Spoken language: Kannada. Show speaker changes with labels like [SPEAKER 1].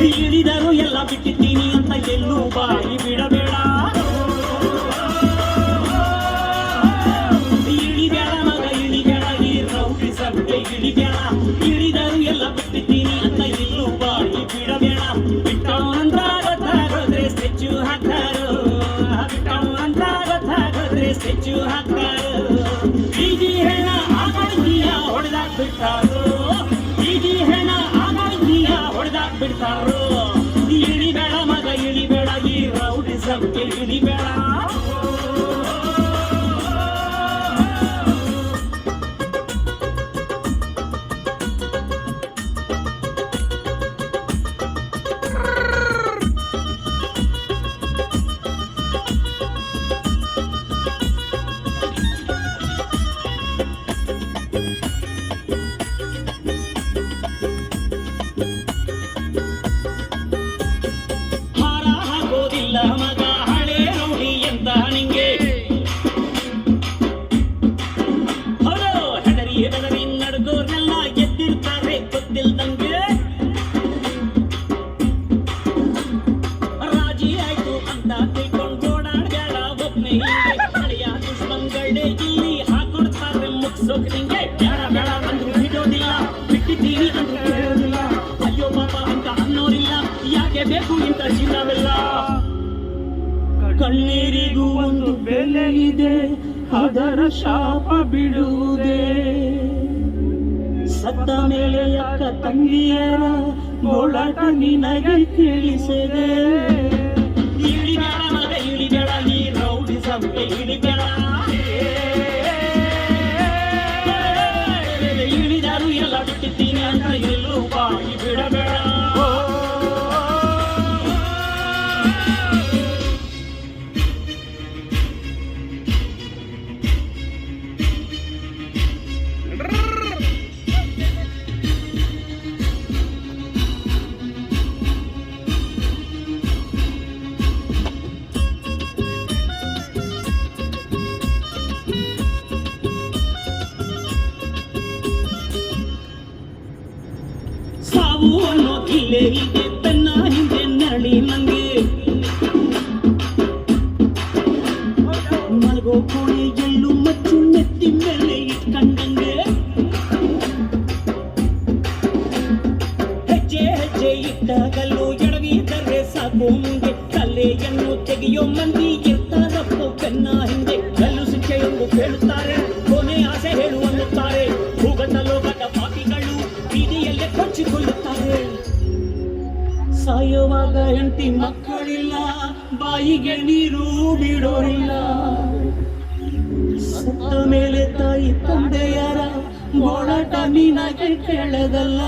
[SPEAKER 1] ಇಳಿದರು ಎಲ್ಲ ಬಿಟ್ಟಿದ್ದೀನಿ ಅಂತ ಎಲ್ಲೂ ಬಾಯಿ ಬಿಡಬೇಡ. ಇಳಿಬೇಡ ಮಗ ಇಳಿಬೇಡ, ಈ ರೌಡಿ ಸಭೆ ಇಳಿಬೇಡ. ಇಳಿದರು ಎಲ್ಲ ಬಿಟ್ಟಿದ್ದೀನಿ ಅಂತ ಎಲ್ಲೂ ಬಾಯಿ ಬಿಡಬೇಡ. ಬಿಟ್ಟವು ಅಂತ ಗೊತ್ತಾಗೋದ್ರೆ ಸ್ಟೆಚ್ಚು ಹಾಕ್ತಾರೋ, ಬಿಟ್ಟವು ಅಂತ ಗೊತ್ತಾಗೋದ್ರೆ ಸ್ಟೆಚ್ಚು ಹಾಕ್ತಾರೋ. ಈಜಿ ಹೆಣ ಆಗಾಡ್ತೀಯ ಹೊಡೆದಾಕ್ ಬಿಡ್ತಾರೋ, ಈಜಿ ಹೆಣ ಆಗಾಡ್ತೀಯ ಹೊಡೆದಾಕ್ ಬಿಡ್ತಾರೋ. ಇಳಿಬೇಡ ಮಗ ಇಳಿಬೇಡ, ಈ ರೌಡಿ ಸಭೆ ಇಳಿಬೇಡ. ಮಗ ಹಳೆ ರೌಡಿ ಎಂತ ನಿಂಗೆ ಹಲೋ ಹೆದರಿ ಹೆದರಿ ನಡ್ಗೋರ್ನೆಲ್ಲ ಎದ್ದಿರ್ತಾರೆ ಗೊತ್ತಿಲ್ದಂಗೆ. ರಾಜಿ ಆಯ್ತು ಅಂತ ತಿಳ್ಕೊಂಡು ಓಡಾಡ್ಬೇಡ ಒಬ್ನೇ ಹಿಂಗೆ. ಹಳೆಯ ದುಷ್ಮಂಗಳೇ ಇಲ್ಲಿ ಹಾಕೊಡ್ತಾರೆ ಮುಗ್ಸೋಕ್ ನಿಂಗೆ. ಬೇಡ ಬೇಡ ಅಂದ್ರು ಬಿಡೋದಿಲ್ಲ, ಬಿಟ್ಟಿದ್ದೀನಿ ಅಂದ್ರು ಕೇಳೋದಿಲ್ಲ. ಅಯ್ಯೋ ಪಾಪ ಅಂತ ಅನ್ನೋರಿಲ್ಲ, ಯಾಕೆ ಬೇಕು ಇಂಥ ಚಿನ್ನವೆಲ್ಲ. ಕಣ್ಣೀರಿಗೂ ಒಂದು ಬೆಲೆ ಇದೆ, ಅದರ ಶಾಪ ಬಿಡುವುದೇ. ಸತ್ತ ಮೇಲೆ ಅಕ್ಕ ತಂಗಿಯರ ಗೋಳಾಟ ನಿನಗೆ ತಿಳಿಸಿದೆ. ಇಳಿಬೇಡ ಮಗ ಇಳಿಬೇಡ, ಈ ರೌಡಿ ಸಭೆ ಇಳಿಬೇಡ. ಇಳಿದಾರು ಎಲ್ಲ ಬಿಟ್ಟಿದ್ದೀನಿ ಅಂತ ಎಲ್ಲೂ ಬಾಯಿ ಬಿಡಬೇಡ. ಸಾವು ಅನ್ನೋ ಇಲ್ಲೇ ಇದೆ ತನ್ನ ಹಿಂದೆ ನರಳಿ ನಂಗೆ. ಮಲಗೋ ಕೋಣೆ ಎಲ್ಲೂ ಮಚ್ಚು ನೆತ್ತಿ ಮೇಲೆ ಇಟ್ಕಂಡಂಗೆ. ಹೆಜ್ಜೆ ಹೆಜ್ಜೆ ಇಟ್ಟಾಗಲ್ಲೂ ಎಡವಿದರೆ ಸಾಕು ಮುಂದೆ. ತಲೆಯನ್ನು ತೆಗೆಯೋ ಮಂದಿ ಇರ್ತಾರಪ್ಪ ಕನ್ನ ಹಿಂದೆ. ಕಲ್ಲು ಶಿಕ್ಷೆಯೊಂದು ಕೇಳುತ್ತಾರೆ, ಕೊನೆ ಆಸೆ ಹೇಳು ಅನ್ನುತ್ತಾರೆ. ಭೂಗತ ಲೋಕದ ಪಾಪಿಗಳು ಬೀದಿಯಲ್ಲೇ ಕೊಚ್ಚಿಕೊಳ್ಳುತ್ತಾರೆ. ಸಾಯುವಾಗ ಹೆಂಡತಿ ಮಕ್ಕಳಿಲ್ಲ, ಬಾಯಿಗೆ ನೀರು ಬಿಡೋರಿಲ್ಲ. ಸತ್ತ ಮೇಲೆ ತಾಯಿ ತಂದೆಯರ ಗೋಳಾಟ ನಿನಗೆ ಕೇಳದಲ್ಲ.